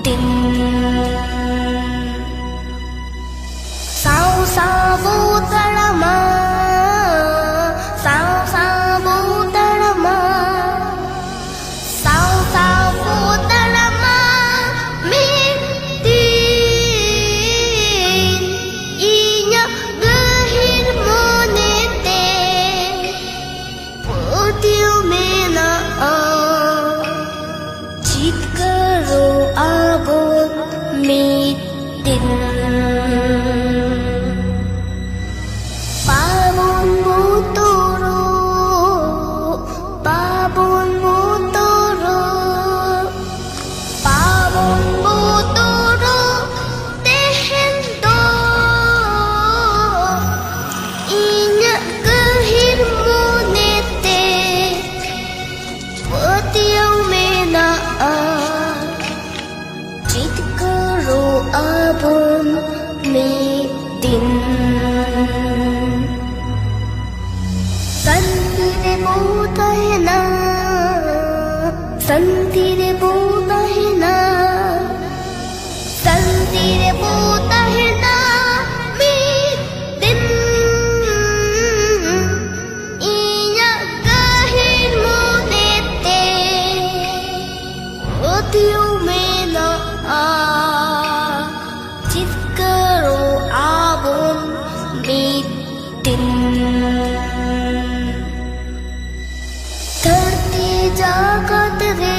दिन sao sao vô tadama sao sao vô tadama sao sao vô tadama min din inya gahir monete putio mena chit karo abot mitin Babon motoro babon motoro babon motoro tehendo inya gahir monete patiau mena chit karo abon mitin संति रे बोता है ना संति रे बोता है ना दिन इया गहिर मोनेते ओतियो में ना चित करो आबोन दिन धरती जागत रे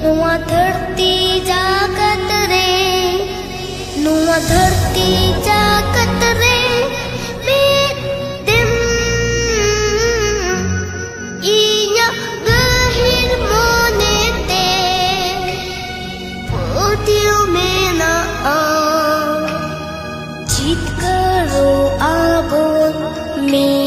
नुआ धरती जागत रे नुआ धरती जागत रे दिन इया गहिर मोनेते पोतियो मेना चित करो आबोन में